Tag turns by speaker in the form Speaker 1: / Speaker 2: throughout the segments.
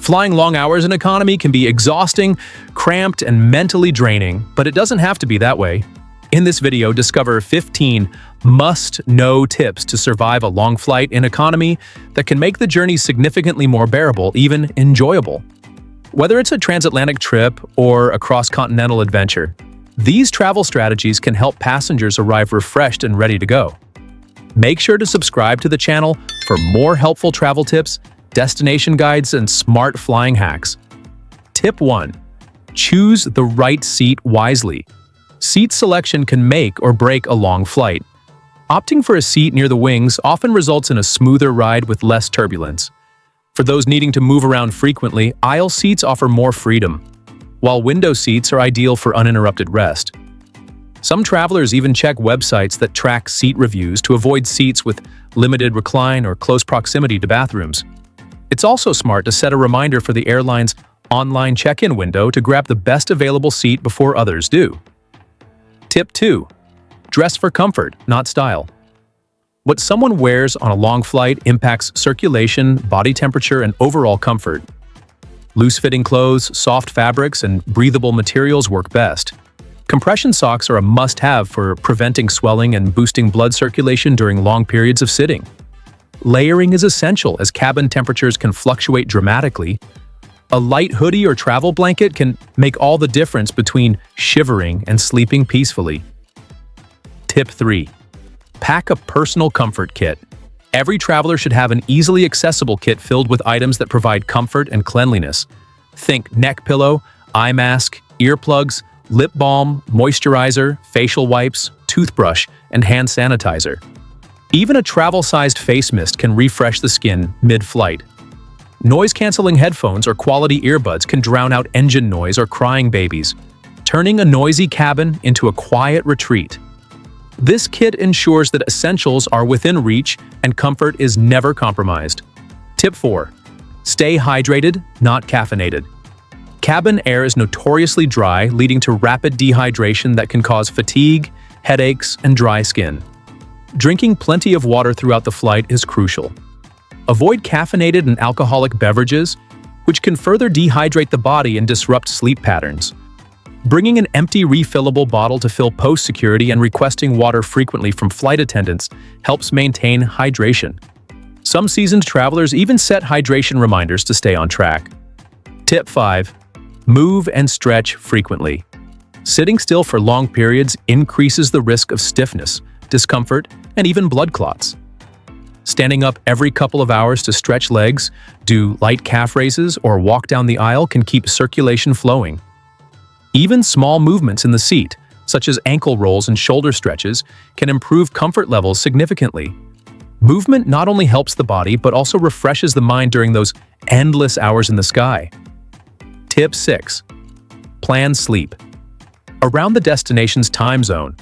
Speaker 1: Flying long hours in economy can be exhausting, cramped, and mentally draining, but it doesn't have to be that way. In this video, discover 15 must-know tips to survive a long flight in economy that can make the journey significantly more bearable, even enjoyable. Whether it's a transatlantic trip or a cross-continental adventure, these travel strategies can help passengers arrive refreshed and ready to go. Make sure to subscribe to the channel for more helpful travel tips, destination guides, and smart flying hacks. Tip 1. Choose the right seat wisely. Seat selection can make or break a long flight. Opting for a seat near the wings often results in a smoother ride with less turbulence. For those needing to move around frequently, aisle seats offer more freedom, while window seats are ideal for uninterrupted rest. Some travelers even check websites that track seat reviews to avoid seats with limited recline or close proximity to bathrooms. It's also smart to set a reminder for the airline's online check-in window to grab the best available seat before others do. Tip 2. Dress for comfort, not style. What someone wears on a long flight impacts circulation, body temperature, and overall comfort. Loose-fitting clothes, soft fabrics, and breathable materials work best. Compression socks are a must-have for preventing swelling and boosting blood circulation during long periods of sitting. Layering is essential as cabin temperatures can fluctuate dramatically. A light hoodie or travel blanket can make all the difference between shivering and sleeping peacefully. Tip 3. Pack a personal comfort kit. Every traveler should have an easily accessible kit filled with items that provide comfort and cleanliness. Think neck pillow, eye mask, earplugs, lip balm, moisturizer, facial wipes, toothbrush, and hand sanitizer. Even a travel-sized face mist can refresh the skin mid-flight. Noise-canceling headphones or quality earbuds can drown out engine noise or crying babies, turning a noisy cabin into a quiet retreat. This kit ensures that essentials are within reach and comfort is never compromised. Tip 4. Stay hydrated, not caffeinated. Cabin air is notoriously dry, leading to rapid dehydration that can cause fatigue, headaches, and dry skin. Drinking plenty of water throughout the flight is crucial. Avoid caffeinated and alcoholic beverages, which can further dehydrate the body and disrupt sleep patterns. Bringing an empty refillable bottle to fill post-security and requesting water frequently from flight attendants helps maintain hydration. Some seasoned travelers even set hydration reminders to stay on track. Tip 5. Move and stretch frequently. Sitting still for long periods increases the risk of stiffness, discomfort, and even blood clots. Standing up every couple of hours to stretch legs, do light calf raises, or walk down the aisle can keep circulation flowing. Even small movements in the seat, such as ankle rolls and shoulder stretches, can improve comfort levels significantly. Movement not only helps the body, but also refreshes the mind during those endless hours in the sky. Tip 6. Plan sleep. Around the destination's time zone,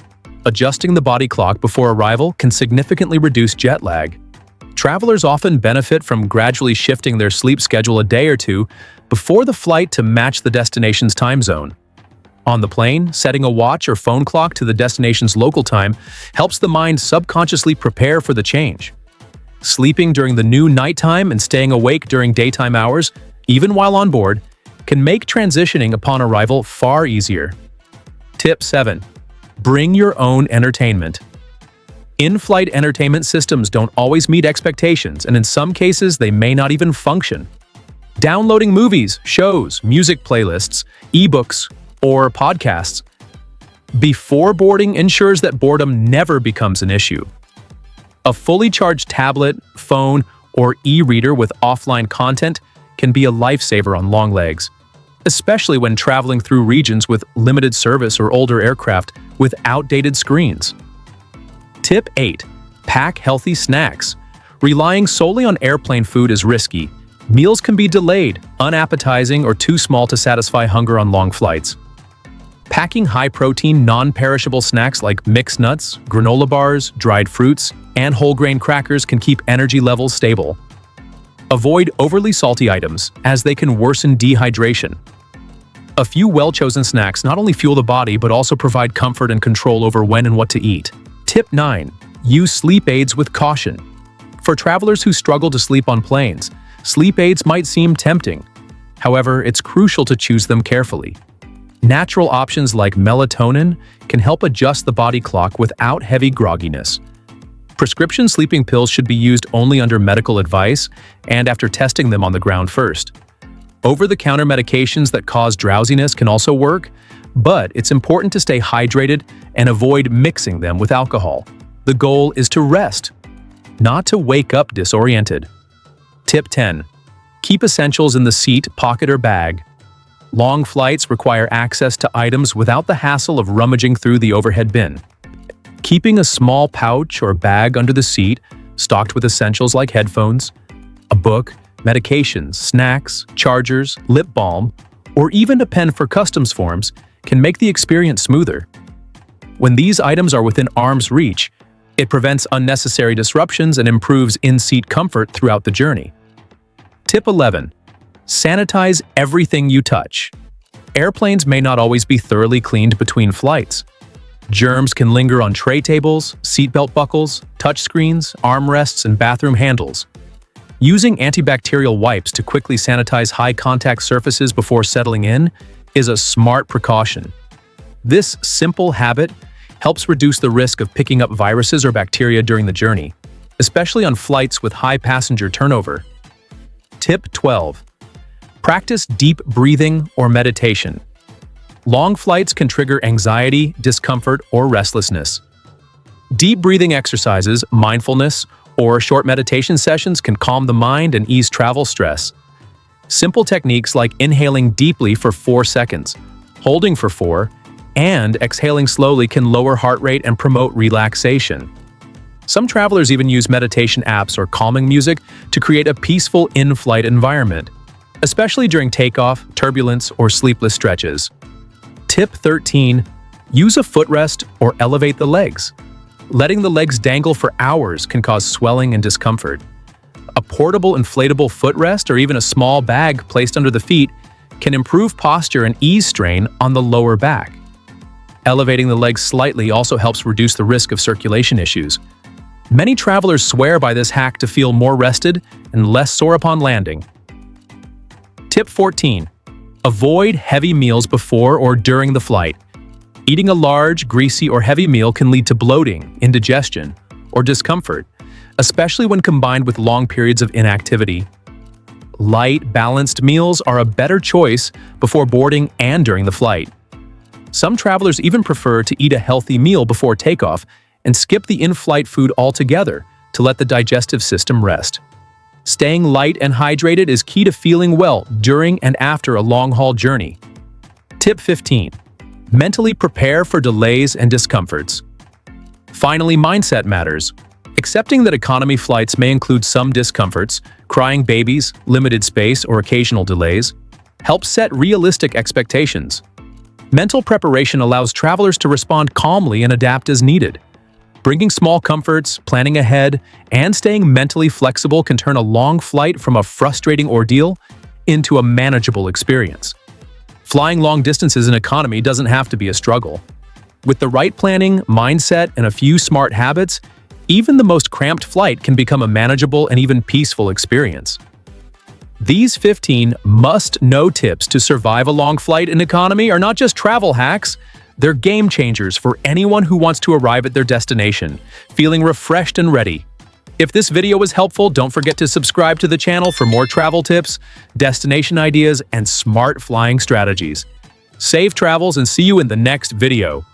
Speaker 1: adjusting the body clock before arrival can significantly reduce jet lag. Travelers often benefit from gradually shifting their sleep schedule a day or two before the flight to match the destination's time zone. On the plane, setting a watch or phone clock to the destination's local time helps the mind subconsciously prepare for the change. Sleeping during the new nighttime and staying awake during daytime hours, even while on board, can make transitioning upon arrival far easier. Tip 7. Bring your own entertainment. In-flight entertainment systems don't always meet expectations, and in some cases, they may not even function. Downloading movies, shows, music playlists, ebooks, or podcasts before boarding ensures that boredom never becomes an issue. A fully charged tablet, phone, or e-reader with offline content can be a lifesaver on long legs, especially when traveling through regions with limited service or older aircraft with outdated screens. Tip 8. Pack healthy snacks. Relying solely on airplane food is risky. Meals can be delayed, unappetizing, or too small to satisfy hunger on long flights. Packing high-protein, non-perishable snacks like mixed nuts, granola bars, dried fruits, and whole-grain crackers can keep energy levels stable. Avoid overly salty items, as they can worsen dehydration. A few well-chosen snacks not only fuel the body but also provide comfort and control over when and what to eat. Tip 9. Use sleep aids with caution. For travelers who struggle to sleep on planes, sleep aids might seem tempting. However, it's crucial to choose them carefully. Natural options like melatonin can help adjust the body clock without heavy grogginess. Prescription sleeping pills should be used only under medical advice and after testing them on the ground first. Over-the-counter medications that cause drowsiness can also work, but it's important to stay hydrated and avoid mixing them with alcohol. The goal is to rest, not to wake up disoriented. Tip 10. Keep essentials in the seat, pocket, or bag. Long flights require access to items without the hassle of rummaging through the overhead bin. Keeping a small pouch or bag under the seat, stocked with essentials like headphones, a book, medications, snacks, chargers, lip balm, or even a pen for customs forms, can make the experience smoother. When these items are within arm's reach, it prevents unnecessary disruptions and improves in-seat comfort throughout the journey. Tip 11. Sanitize everything you touch. Airplanes may not always be thoroughly cleaned between flights. Germs can linger on tray tables, seatbelt buckles, touchscreens, armrests, and bathroom handles. Using antibacterial wipes to quickly sanitize high-contact surfaces before settling in is a smart precaution. This simple habit helps reduce the risk of picking up viruses or bacteria during the journey, especially on flights with high passenger turnover. Tip 12. Practice deep breathing or meditation. Long flights can trigger anxiety, discomfort, or restlessness. Deep breathing exercises, mindfulness, or short meditation sessions can calm the mind and ease travel stress. Simple techniques like inhaling deeply for 4 seconds, holding for 4, and exhaling slowly can lower heart rate and promote relaxation. Some travelers even use meditation apps or calming music to create a peaceful in-flight environment, especially during takeoff, turbulence, or sleepless stretches. Tip 13. Use a footrest or elevate the legs. Letting the legs dangle for hours can cause swelling and discomfort. A portable inflatable footrest or even a small bag placed under the feet can improve posture and ease strain on the lower back. Elevating the legs slightly also helps reduce the risk of circulation issues. Many travelers swear by this hack to feel more rested and less sore upon landing. Tip 14. Avoid heavy meals before or during the flight. Eating a large, greasy, or heavy meal can lead to bloating, indigestion, or discomfort, especially when combined with long periods of inactivity. Light, balanced meals are a better choice before boarding and during the flight. Some travelers even prefer to eat a healthy meal before takeoff and skip the in-flight food altogether to let the digestive system rest. Staying light and hydrated is key to feeling well during and after a long-haul journey. Tip 15. Mentally prepare for delays and discomforts. Finally, mindset matters. Accepting that economy flights may include some discomforts, crying babies, limited space, or occasional delays, helps set realistic expectations. Mental preparation allows travelers to respond calmly and adapt as needed. Bringing small comforts, planning ahead, and staying mentally flexible can turn a long flight from a frustrating ordeal into a manageable experience. Flying long distances in economy doesn't have to be a struggle. With the right planning, mindset, and a few smart habits, even the most cramped flight can become a manageable and even peaceful experience. These 15 must-know tips to survive a long flight in economy are not just travel hacks, they're game changers for anyone who wants to arrive at their destination, feeling refreshed and ready. If this video was helpful, don't forget to subscribe to the channel for more travel tips, destination ideas, and smart flying strategies. Safe travels and see you in the next video.